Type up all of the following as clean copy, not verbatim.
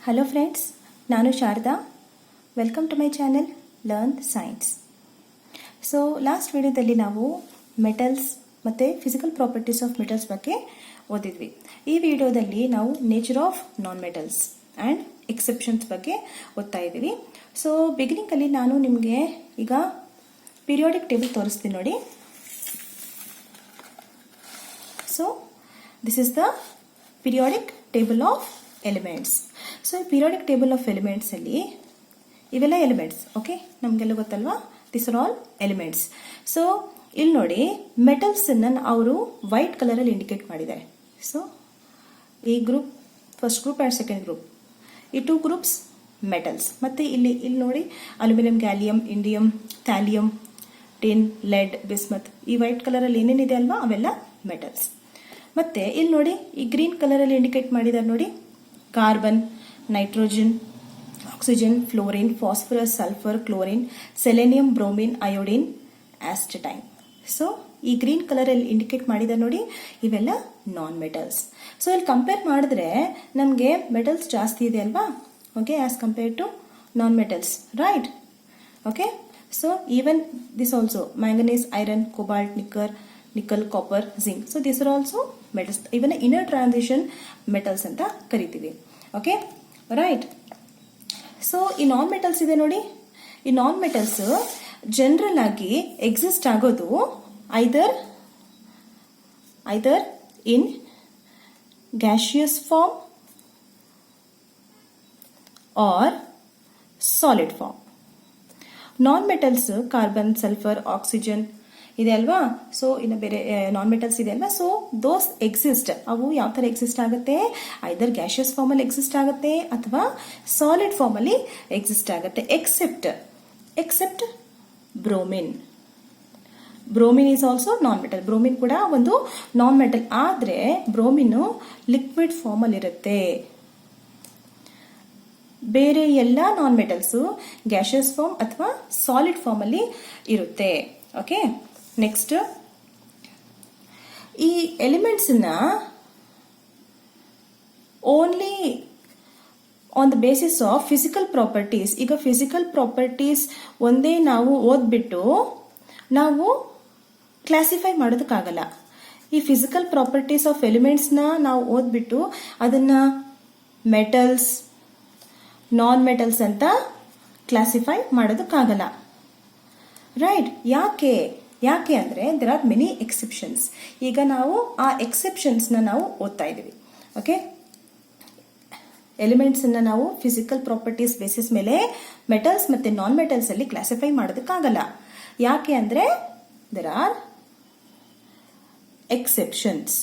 Hello friends, ನಾನು Sharada. Welcome to my channel learn science. So last ವಿಡಿಯೋದಲ್ಲಿ ನಾವು metals ಮತ್ತು ಫಿಸಿಕಲ್ ಪ್ರಾಪರ್ಟೀಸ್ ಆಫ್ ಮೆಟಲ್ಸ್ ಬಗ್ಗೆ ಓದಿದ್ವಿ. ಈ ವಿಡಿಯೋದಲ್ಲಿ ನಾವು nature of non metals and exceptions ಬಗ್ಗೆ ಓದ್ತಾ ಇದ್ದೀವಿ. ಸೊ ಬಿಗಿನಿಂಗಲ್ಲಿ ನಾನು ನಿಮಗೆ ಈಗ ಪೀರಿಯಾಡಿಕ್ ಟೇಬಲ್ ತೋರಿಸ್ತೀನಿ ನೋಡಿ. So this is the periodic table of elements. So ಈ ಪೀರಿಯಾಡಿಕ್ ಟೇಬಲ್ ಆಫ್ ಎಲಿಮೆಂಟ್ಸ್ ಅಲ್ಲಿ ಇವೆಲ್ಲ ಎಲಿಮೆಂಟ್ಸ್, ಓಕೆ, ನಮಗೆಲ್ಲ ಗೊತ್ತಲ್ವಾ, this are all elements. So ಇಲ್ಲಿ ನೋಡಿ, ಮೆಟಲ್ಸ್ ಅನ್ನ ಅವರು ವೈಟ್ ಕಲರ್ ಅಲ್ಲಿ ಇಂಡಿಕೇಟ್ ಮಾಡಿದ್ದಾರೆ. ಸೊ ಈ group, first group and second group, ಈ ಟೂ ಗ್ರೂಪ್ಸ್ ಮೆಟಲ್ಸ್. ಮತ್ತೆ ಇಲ್ಲಿ ನೋಡಿ, aluminium, gallium, indium, thallium, tin, lead, bismuth, ಈ ವೈಟ್ ಕಲರ್ ಅಲ್ಲಿ ಏನೇನಿದೆ ಅಲ್ವಾ ಅವೆಲ್ಲ ಮೆಟಲ್ಸ್. ಮತ್ತೆ ಇಲ್ಲಿ ನೋಡಿ, ಈ ಗ್ರೀನ್ ಕಲರ್ ಅಲ್ಲಿ ಇಂಡಿಕೇಟ್ ಮಾಡಿದ್ದಾರೆ ನೋಡಿ, carbon, nitrogen, oxygen, fluorine, phosphorus, sulphur, chlorine, selenium, bromine, iodine, astatine. So ಈ ಗ್ರೀನ್ ಕಲರ್ ಅಲ್ಲಿ ಇಂಡಿಕೇಟ್ ಮಾಡಿದ್ದಾರೆ ನೋಡಿ, ಇವೆಲ್ಲ ನಾನ್ ಮೆಟಲ್ಸ್. ಸೊ ಇಲ್ಲಿ ಕಂಪೇರ್ ಮಾಡಿದ್ರೆ ನಮಗೆ ಮೆಟಲ್ಸ್ ಜಾಸ್ತಿ ಇದೆ ಅಲ್ವಾ, okay, as compare to non metals, right? Okay, so even this also manganese, iron, cobalt, nickel, copper, zinc. So this are also metals. ಇವನ್ನ ಇನ್ನರ್ ಟ್ರಾನ್ಸಿಷನ್ ಮೆಟಲ್ಸ್ ಅಂತ ಕರಿತೀವಿ. Okay, right? So ಈ non metals ಇದೆ ನೋಡಿ, ಈ non metals general ಆಗಿ exist ಆಗೋದು either in gaseous form or solid form. Non metals carbon, sulphur, oxygen ಇದೆ ಅಲ್ವಾ. ಸೊ ಇನ್ನು ಬೇರೆ ನಾನ್ ಮೆಟಲ್ಸ್ ಇದೆ ಅಲ್ವಾ. So those exist. ಅವು ಯಾವ ತರ ಎಕ್ಸಿಸ್ಟ್ ಆಗುತ್ತೆ? ಐದರ್ ಗ್ಯಾಸಿಯಸ್ ಫಾರ್ಮ್ ಅಲ್ಲಿ ಎಕ್ಸಿಸ್ಟ್ ಆಗುತ್ತೆ ಅಥವಾ ಸಾಲಿಡ್ ಫಾರ್ಮ್ ಅಲ್ಲಿ ಎಕ್ಸಿಸ್ಟ್ ಆಗುತ್ತೆ. Except bromine. Bromine is also non metal. Bromine ಕೂಡ ಒಂದು ನಾನ್ ಮೆಟಲ್, ಆದ್ರೆ ಬ್ರೋಮಿನ್ ಲಿಕ್ವಿಡ್ ಫಾರ್ಮ್ ಅಲ್ಲಿ ಇರುತ್ತೆ. ಬೇರೆ ಎಲ್ಲ ನಾನ್ ಮೆಟಲ್ಸ್ ಗ್ಯಾಸಿಯಸ್ ಫಾರ್ಮ್ ಅಥವಾ ಸಾಲಿಡ್ ಫಾರ್ಮ್ ಅಲ್ಲಿ ಇರುತ್ತೆ. ಓಕೆ, ನೆಕ್ಸ್ಟ್, ಈ ಎಲಿಮೆಂಟ್ಸ್ ನ only on the basis of physical properties. ಈಗ ಫಿಸಿಕಲ್ ಪ್ರಾಪರ್ಟೀಸ್ ಒಂದೇ ನಾವು ಓದ್ಬಿಟ್ಟು ನಾವು ಕ್ಲಾಸಿಫೈ ಮಾಡೋದಕ್ಕಾಗಲ್ಲ. ಈ ಫಿಸಿಕಲ್ ಪ್ರಾಪರ್ಟೀಸ್ ಆಫ್ ಎಲಿಮೆಂಟ್ಸ್ ನ ನಾವು ಓದ್ಬಿಟ್ಟು ಅದನ್ನ ಮೆಟಲ್ಸ್, ನಾನ್ ಮೆಟಲ್ಸ್ ಅಂತ ಕ್ಲಾಸಿಫೈ ಮಾಡೋದಕ್ಕಾಗಲ್ಲ, ರೈಟ್? ಯಾಕೆ ಅಂದ್ರೆ ದೇರ್ ಆರ್ ಮೆನಿ ಎಕ್ಸೆಪ್ಷನ್ಸ್. ಈಗ ನಾವು ಆ ಎಕ್ಸೆಪ್ಷನ್ಸ್ ನಾವು ಓದ್ತಾ ಇದೀವಿ. ಓಕೆ, ಎಲಿಮೆಂಟ್ಸ್ ಅನ್ನ ನಾವು ಫಿಸಿಕಲ್ ಪ್ರಾಪರ್ಟೀಸ್ ಬೇಸಿಸ್ ಮೇಲೆ ಮೆಟಲ್ಸ್ ಮತ್ತೆ ನಾನ್ ಮೆಟಲ್ಸ್ ಅಲ್ಲಿ ಕ್ಲಾಸಿಫೈ ಮಾಡೋದಕ್ಕಾಗಲ್ಲ. ಯಾಕೆ ಅಂದ್ರೆ there are exceptions.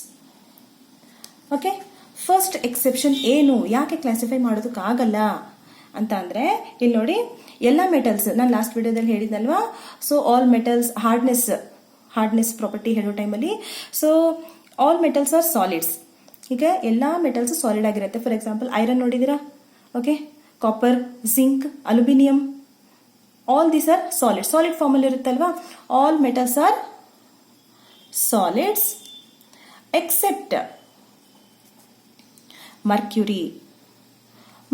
Okay, first exception ಏನು, ಯಾಕೆ ಕ್ಲಾಸಿಫೈ ಮಾಡೋದಕ್ಕಾಗಲ್ಲ ಅಂತ ಅಂದ್ರೆ, ಇಲ್ಲಿ ನೋಡಿ, ಎಲ್ಲ ಮೆಟಲ್ಸ್, ನಾನು ಲಾಸ್ಟ್ ವಿಡಿಯೋದಲ್ಲಿ ಹೇಳಿದ್ನಲ್ವಾ. So all metals hardness property ಹೇಳೋ ಟೈಮಲ್ಲಿ, so all metals are solids. ಈಗ ಎಲ್ಲಾ ಮೆಟಲ್ಸ್ ಸಾಲಿಡ್ ಆಗಿರುತ್ತೆ. ಫಾರ್ ಎಕ್ಸಾಂಪಲ್ ಐರನ್ ನೋಡಿದಿರಾ, okay, copper, zinc, aluminium, all these are solid form ಅಲ್ಲಿ ಇರುತ್ತಲ್ವಾ. All metals are solids except mercury.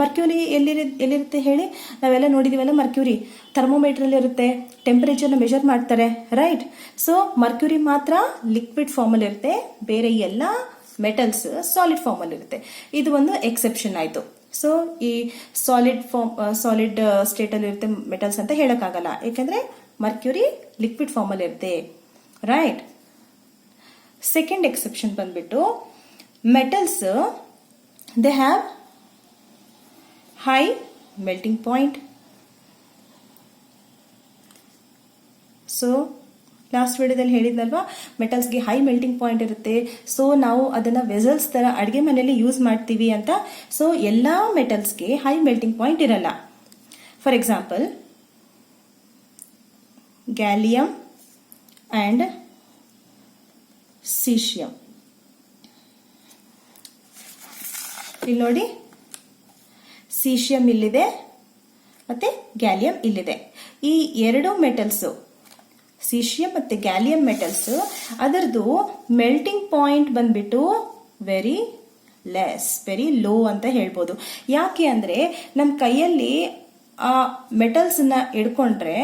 Mercury ಎಲ್ಲಿರುತ್ತೆ ಹೇಳಿ? ನಾವೆಲ್ಲ ನೋಡಿದೀವಲ್ಲ, ಮರ್ಕ್ಯೂರಿ ಥರ್ಮೋಮೀಟರ್ ಅಲ್ಲಿ ಇರುತ್ತೆ, ಟೆಂಪರೇಚರ್ನ ಮೆಜರ್ ಮಾಡ್ತಾರೆ, ರೈಟ್? ಸೊ ಮರ್ಕ್ಯೂರಿ ಮಾತ್ರ ಲಿಕ್ವಿಡ್ ಫಾರ್ಮ್ ಅಲ್ಲಿ ಇರುತ್ತೆ, ಬೇರೆ ಎಲ್ಲ ಮೆಟಲ್ಸ್ ಸಾಲಿಡ್ ಫಾರ್ಮ್ ಅಲ್ಲಿ ಇರುತ್ತೆ. ಇದು ಒಂದು ಎಕ್ಸೆಪ್ಷನ್ ಆಯ್ತು. ಸೊ ಈ ಸಾಲಿಡ್ ಸ್ಟೇಟ್ ಅಲ್ಲಿ ಇರುತ್ತೆ ಮೆಟಲ್ಸ್ ಅಂತ ಹೇಳಕ್ಕಾಗಲ್ಲ, ಯಾಕಂದ್ರೆ ಮರ್ಕ್ಯೂರಿ ಲಿಕ್ವಿಡ್ ಫಾರ್ಮ್ ಅಲ್ಲಿ ಇರುತ್ತೆ, ರೈಟ್? ಸೆಕೆಂಡ್ ಎಕ್ಸೆಪ್ಷನ್ ಬಂದ್ಬಿಟ್ಟು, metals they have high melting point. So last ವಿಡಿಯೋದಲ್ಲಿ ಹೇಳಿದ್ನಲ್ವಾ, ಮೆಟಲ್ಸ್ಗೆ ಹೈ ಮೆಲ್ಟಿಂಗ್ ಪಾಯಿಂಟ್ ಇರುತ್ತೆ. ಸೊ ನಾವು ಅದನ್ನ ವೆಸಲ್ಸ್ ತರ ಅಡಿಗೆ ಮನೆಯಲ್ಲಿ ಯೂಸ್ ಮಾಡ್ತೀವಿ ಅಂತ. ಸೊ ಎಲ್ಲಾ ಮೆಟಲ್ಸ್ಗೆ ಹೈ ಮೆಲ್ಟಿಂಗ್ ಪಾಯಿಂಟ್ ಇರಲ್ಲ. For example gallium and caesium. ಇಲ್ಲಿ ನೋಡಿ, ಸೀಶಿಯಂ ಇಲ್ಲಿದೆ ಮತ್ತೆ ಗ್ಯಾಲಿಯಂ ಇಲ್ಲಿದೆ. ಈ ಎರಡು ಮೆಟಲ್ಸ್, ಸೀಶಿಯಂ ಮತ್ತೆ ಗ್ಯಾಲಿಯಂ ಮೆಟಲ್ಸ್, ಅದರದ್ದು ಮೆಲ್ಟಿಂಗ್ ಪಾಯಿಂಟ್ ಬಂದ್ಬಿಟ್ಟು ವೆರಿ ಲೆಸ್, ವೆರಿ ಲೋ ಅಂತ ಹೇಳ್ಬೋದು. ಯಾಕೆ ಅಂದರೆ ನಮ್ಮ ಕೈಯಲ್ಲಿ ಆ ಮೆಟಲ್ಸನ್ನ ಹಿಡ್ಕೊಂಡ್ರೆ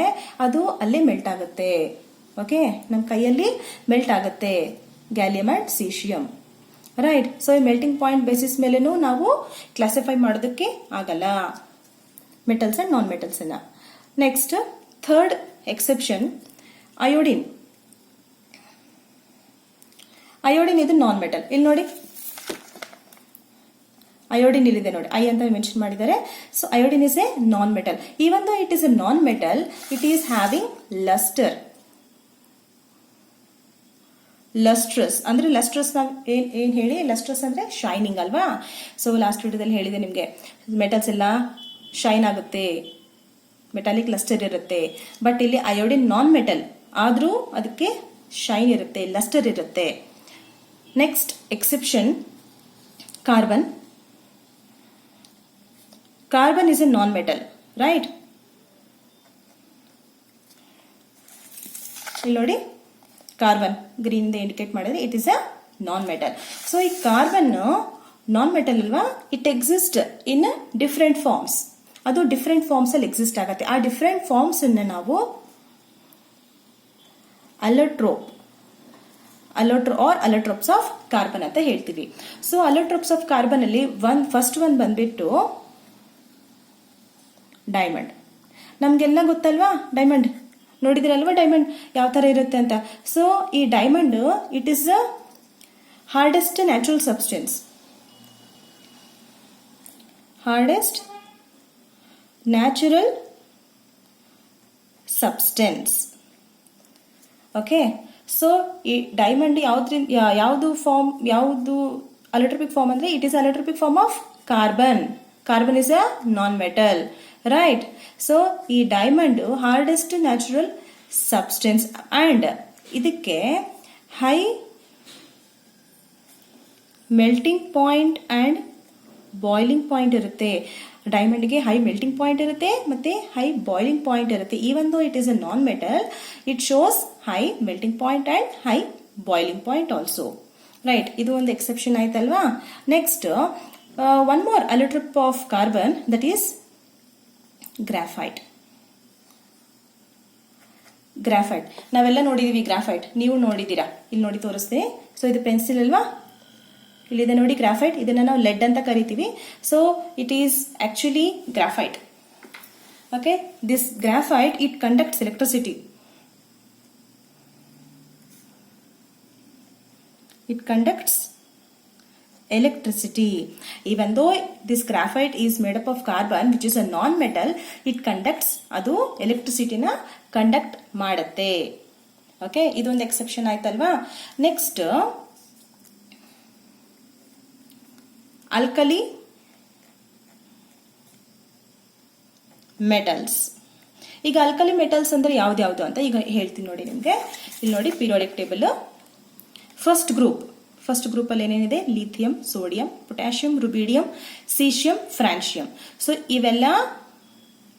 ಅದು ಅಲ್ಲೇ ಮೆಲ್ಟ್ ಆಗುತ್ತೆ. ಓಕೆ, ನಮ್ಮ ಕೈಯಲ್ಲಿ ಮೆಲ್ಟ್ ಆಗುತ್ತೆ ಗ್ಯಾಲಿಯಮ್ ಅಂಡ್ ಸೀಶಿಯಂ. ರೈಟ್. ಸೊ ಈ ಮೆಲ್ಟಿಂಗ್ ಪಾಯಿಂಟ್ ಬೇಸಿಸ್ ಮೇಲೇನೂ ನಾವು ಕ್ಲಾಸಿಫೈ ಮಾಡೋದಕ್ಕೆ ಆಗಲ್ಲ ಮೆಟಲ್ಸ್ ಅಂಡ್ ನಾನ್ ಮೆಟಲ್ಸ್ ಅನ್ನ. Next third exception, iodine. Iodine ಇದು ನಾನ್ ಮೆಟಲ್. ಇಲ್ಲಿ ನೋಡಿ, ಅಯೋಡಿನ್ ಇಲ್ಲಿದೆ ನೋಡಿ, ಐ ಅಂತ ಮೆನ್ಷನ್ ಮಾಡಿದ್ದಾರೆ. So iodine is a non metal. Even though it is a non metal, it is having lustre. Lustrous ಅಂದ್ರೆ lustrous ನಾವು ಏನ್ ಹೇಳಿ, ಲಸ್ಟ್ರಸ್ ಅಂದ್ರೆ ಶೈನಿಂಗ್ ಅಲ್ವಾ. ಸೊ ಲಾಸ್ಟ್ ವಿಡಿಯೋದಲ್ಲಿ ಹೇಳಿದೆ ನಿಮಗೆ, ಮೆಟಲ್ಸ್ ಎಲ್ಲ ಶೈನ್ ಆಗುತ್ತೆ, ಮೆಟಾಲಿಕ್ ಲಸ್ಟರ್ ಇರುತ್ತೆ. ಬಟ್ ಇಲ್ಲಿ ಅಯೋಡಿನ್ ನಾನ್ ಮೆಟಲ್ ಆದ್ರೂ ಅದಕ್ಕೆ ಶೈನ್ ಇರುತ್ತೆ, ಲಸ್ಟರ್ ಇರುತ್ತೆ. Next exception, carbon. Carbon is a non metal, right. ಇಲ್ಲಿ ನೋಡಿ, ಕಾರ್ಬನ್ ಗ್ರೀನ್ ಇಂಡಿಕೇಟ್ ಮಾಡಿದ್ರೆ it is a non metal. So ಈ ಕಾರ್ಬನ್ ನಾನ್ ಮೆಟಲ್ ಅಲ್ವಾ, it exist in different forms. ಅದು ಡಿಫರೆಂಟ್ ಫಾರ್ಮ್ಸ್ ಅಲ್ಲಿ ಎಕ್ಸಿಸ್ಟ್ ಆಗುತ್ತೆ. ಆ ಡಿಫರೆಂಟ್ ಫಾರ್ಮ್ಸ್ ಅನ್ನ ನಾವು ಅಲೋಟ್ರೋಪ್ಸ್ ಆಫ್ ಕಾರ್ಬನ್ ಅಂತ ಹೇಳ್ತೀವಿ. ಸೊ ಅಲೋಟ್ರೋಪ್ಸ್ ಆಫ್ ಕಾರ್ಬನ್ ಅಲ್ಲಿ ಫಸ್ಟ್ ಒನ್ ಬಂದ್ಬಿಟ್ಟು ಡೈಮಂಡ್. ನಮ್ಗೆಲ್ಲ ಗೊತ್ತಲ್ವಾ ಡೈಮಂಡ್, ನೋಡಿದ್ರಲ್ವಾ ಡೈಮಂಡ್ ಯಾವ ತರ ಇರುತ್ತೆ ಅಂತ. ಸೊ ಈ diamond it is the hardest natural substance, hardest natural substance. Okay, so ಈ ಡೈಮಂಡ್ ಯಾವುದು ಫಾರ್ಮ್, ಯಾವುದು ಅಲೋಟ್ರೋಪಿಕ್ ಫಾರ್ಮ್ ಅಂದ್ರೆ it is allotropic form of carbon. Carbon is a non metal, right. So ಈ diamond hardest natural substance and ಇದಕ್ಕೆ high melting point and boiling point ಇರುತ್ತೆ. ಡೈಮಂಡ್ಗೆ high melting point ಇರುತ್ತೆ ಮತ್ತೆ high boiling point ಇರುತ್ತೆ. Even though it is a non metal, it shows high melting point and high boiling point also, right. ಇದು ಒಂದು exception ಆಯ್ತಲ್ವಾ. Next one more allotrope of carbon, that is graphite. Graphite ನಾವೆಲ್ಲ ನೋಡಿದೀವಿ, graphite ನೀವು ನೋಡಿದೀರಾ, ಇಲ್ಲಿ ನೋಡಿ ತೋರಿಸ್ತೀನಿ. ಸೊ ಇದು ಪೆನ್ಸಿಲ್ ಅಲ್ವಾ, ಇಲ್ಲಿದೆ ನೋಡಿ ಗ್ರಾಫೈಟ್. ಇದನ್ನ ನಾವು ಲೆಡ್ ಅಂತ ಕರಿತೀವಿ. So it is actually graphite. Okay, this graphite it conducts electricity. It conducts electricity. Even though this graphite is made up of carbon, which is a non-metal, it conducts, adu electricity na conduct ಮಾಡುತ್ತೆ. Okay, ಇದೊಂದು exception ಆಯ್ತಲ್ವಾ. Next alkali metals. ಈಗ alkali metals ಅಂದ್ರೆ ಯಾವ್ದು ಅಂತ ಈಗ ಹೇಳ್ತೀನಿ ನೋಡಿ ನಿಮ್ಗೆ. ಇಲ್ಲಿ ನೋಡಿ ಪೀರಿಯಾಡಿಕ್ ಟೇಬಲ್. ಫಸ್ಟ್ ಗ್ರೂಪ್ ಅಲ್ಲಿ ಏನೇನಿದೆ, lithium, sodium, potassium, rubidium, caesium, francium. So ಇವೆಲ್ಲ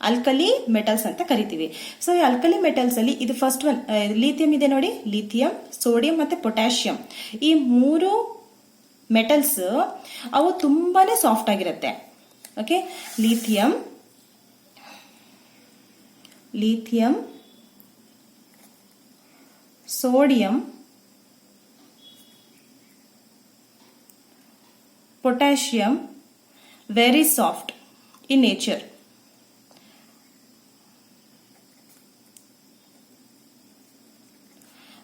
ಆಲ್ಕಲಿ ಮೆಟಲ್ಸ್ ಅಂತ ಕರಿತೀವಿ. ಸೊ ಈ ಆಲ್ಕಲಿ ಮೆಟಲ್ಸ್ ಅಲ್ಲಿ ಇದು ಫಸ್ಟ್ ಒನ್ ಲಿಥಿಯಂ ಇದೆ ನೋಡಿ, ಲಿಥಿಯಂ, ಸೋಡಿಯಂ ಮತ್ತೆ ಪೊಟ್ಯಾಷಿಯಂ. ಈ ಮೂರು ಮೆಟಲ್ಸ್ ಅವು ತುಂಬಾನೇ ಸಾಫ್ಟ್ ಆಗಿರುತ್ತೆ. Okay, lithium, sodium, potassium, very soft in nature.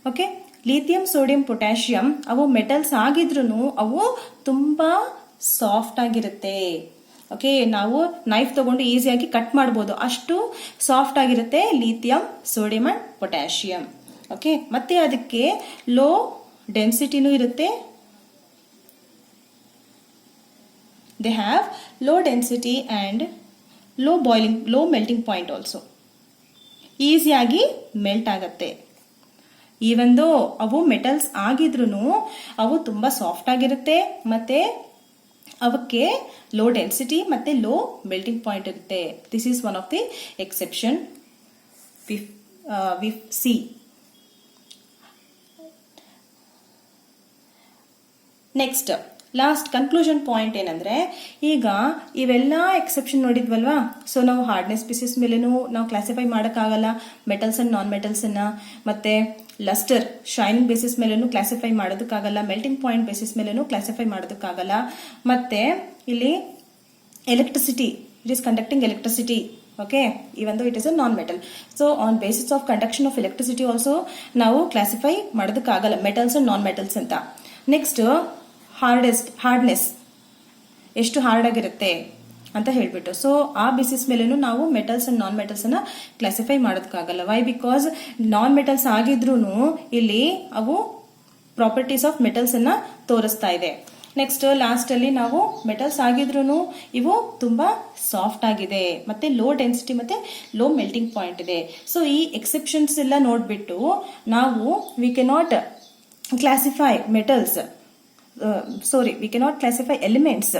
Okay, lithium, sodium, potassium ಅವು ಮೆಟಲ್ಸ್ ಆಗಿದ್ರು ಅವು ತುಂಬಾ ಸಾಫ್ಟ್ ಆಗಿರುತ್ತೆ. ಓಕೆ, ನಾವು ನೈಫ್ ತಗೊಂಡು ಈಸಿಯಾಗಿ ಕಟ್ ಮಾಡಬಹುದು, ಅಷ್ಟು ಸಾಫ್ಟ್ ಆಗಿರುತ್ತೆ lithium, sodium and potassium. Okay, ಮತ್ತೆ ಅದಕ್ಕೆ ಲೋ ಡೆನ್ಸಿಟಿನೂ ಇರುತ್ತೆ. They have low density and low melting point also. ಈಸಿಯಾಗಿ ಮೆಲ್ಟ್ ಆಗುತ್ತೆ. ಈವನ್ ದೋ ಅವು ಮೆಟಲ್ಸ್ ಆಗಿದ್ರು ಅವು ತುಂಬಾ ಸಾಫ್ಟ್ ಆಗಿರುತ್ತೆ ಮತ್ತೆ ಅವಕ್ಕೆ ಲೋ ಡೆನ್ಸಿಟಿ ಮತ್ತೆ ಲೋ ಮೆಲ್ಟಿಂಗ್ ಪಾಯಿಂಟ್ ಇರುತ್ತೆ. This is one of the exception we see. Next last conclusion point ಏನಂದ್ರೆ, ಈಗ ಇವೆಲ್ಲ ಎಕ್ಸೆಪ್ಷನ್ ನೋಡಿದ್ವಲ್ವಾ. ಸೊ ನಾವು ಹಾರ್ಡ್ನೆಸ್ ಬೇಸಿಸ್ ಮೇಲೇನು ನಾವು ಕ್ಲಾಸಿಫೈ ಮಾಡೋಕ್ಕಾಗಲ್ಲ ಮೆಟಲ್ಸ್ ಅಂಡ್ ನಾನ್ ಮೆಟಲ್ಸ್ ಅನ್ನ. ಮತ್ತೆ ಲಸ್ಟರ್ ಶೈನಿಂಗ್ ಬೇಸಿಸ್ ಮೇಲೇನು ಕ್ಲಾಸಿಫೈ ಮಾಡೋದಕ್ಕಾಗಲ್ಲ, ಮೆಲ್ಟಿಂಗ್ ಪಾಯಿಂಟ್ ಬೇಸಿಸ್ ಮೇಲೇನು ಕ್ಲಾಸಿಫೈ ಮಾಡೋದಕ್ಕಾಗಲ್ಲ. ಮತ್ತೆ ಇಲ್ಲಿ electricity, it is conducting electricity. Okay, even though it is a non-metal. So on basis of conduction of electricity also ನಾವು classify ಮಾಡೋದಕ್ಕಾಗಲ್ಲ ಮೆಟಲ್ಸ್ ಅಂಡ್ ನಾನ್ ಮೆಟಲ್ಸ್ ಅಂತ. Next hardness, ಎಷ್ಟು hard ಆಗಿರುತ್ತೆ ಅಂತ ಹೇಳ್ಬಿಟ್ಟು. ಸೊ ಆ ಬೇಸಿಸ್ ಮೇಲೇನು ನಾವು ಮೆಟಲ್ಸ್ ಅಂಡ್ ನಾನ್ ಮೆಟಲ್ಸ್ ಅನ್ನ ಕ್ಲಾಸಿಫೈ ಮಾಡೋದಕ್ಕಾಗಲ್ಲ. ವೈ? ಬಿಕಾಸ್ ನಾನ್ ಮೆಟಲ್ಸ್ ಆಗಿದ್ರೂ ಇಲ್ಲಿ ಅವು ಪ್ರಾಪರ್ಟೀಸ್ ಆಫ್ ಮೆಟಲ್ಸ್ ಅನ್ನ ತೋರಿಸ್ತಾ ಇದೆ. ನೆಕ್ಸ್ಟ್ ಲಾಸ್ಟ್ ಅಲ್ಲಿ ನಾವು ಮೆಟಲ್ಸ್ ಆಗಿದ್ರು ಇವು ತುಂಬಾ ಸಾಫ್ಟ್ ಆಗಿದೆ, ಮತ್ತೆ ಲೋ ಡೆನ್ಸಿಟಿ ಮತ್ತೆ ಲೋ ಮೆಲ್ಟಿಂಗ್ ಪಾಯಿಂಟ್ ಇದೆ. ಸೊ ಈ ಎಕ್ಸೆಪ್ಷನ್ಸ್ ಎಲ್ಲ ನೋಡ್ಬಿಟ್ಟು ನಾವು we cannot classify metals, we cannot classify elements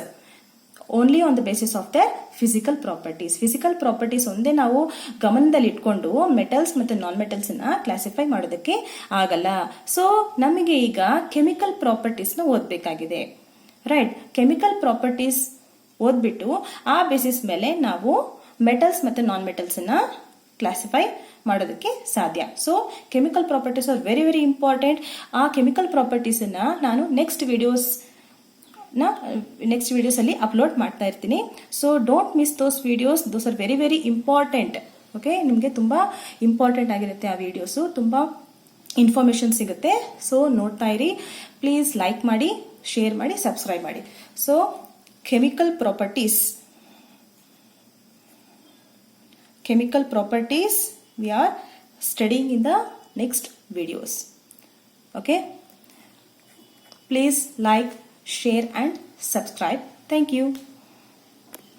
only on the basis of the physical properties. Physical properties ಒಂದೇ ನಾವು ಗಮನದಲ್ಲಿ ಇಟ್ಕೊಂಡು ಮೆಟಲ್ಸ್ ಮತ್ತೆ ನಾನ್ ಮೆಟಲ್ಸ್ ನ ಕ್ಲಾಸಿಫೈ ಮಾಡೋದಕ್ಕೆ ಆಗಲ್ಲ. ಸೊ ನಮಗೆ ಈಗ ಕೆಮಿಕಲ್ ಪ್ರಾಪರ್ಟೀಸ್ ನ ಓದಬೇಕಾಗಿದೆ. ರೈಟ್, ಕೆಮಿಕಲ್ ಪ್ರಾಪರ್ಟೀಸ್ ಓದ್ಬಿಟ್ಟು ಆ ಬೇಸಿಸ್ ಮೇಲೆ ನಾವು ಮೆಟಲ್ಸ್ ಮತ್ತೆ ನಾನ್ ಮೆಟಲ್ಸ್ ನ ಕ್ಲಾಸಿಫೈ ಮಾಡೋದಕ್ಕೆ ಸಾಧ್ಯ. So chemical properties are very very important. ಆ ಕೆಮಿಕಲ್ ಪ್ರಾಪರ್ಟೀಸ್ ಅನ್ನ ನಾನು ನೆಕ್ಸ್ಟ್ ವಿಡಿಯೋಸ್ ಅಲ್ಲಿ ಅಪ್ಲೋಡ್ ಮಾಡ್ತಾ ಇರ್ತೀನಿ. So don't miss those videos, those are very very important. Okay, ನಿಮಗೆ ತುಂಬಾ ಇಂಪಾರ್ಟೆಂಟ್ ಆಗಿರುತ್ತೆ ಆ ವಿಡಿಯೋಸು, ತುಂಬಾ ಇನ್ಫಾರ್ಮೇಶನ್ ಸಿಗುತ್ತೆ. ಸೊ ನೋಡ್ತಾ ಇರಿ, ಪ್ಲೀಸ್ ಲೈಕ್ ಮಾಡಿ, ಶೇರ್ ಮಾಡಿ, ಸಬ್ಸ್ಕ್ರೈಬ್ ಮಾಡಿ. So chemical properties we are studying in the next videos. Okay, please like, share and subscribe. Thank you.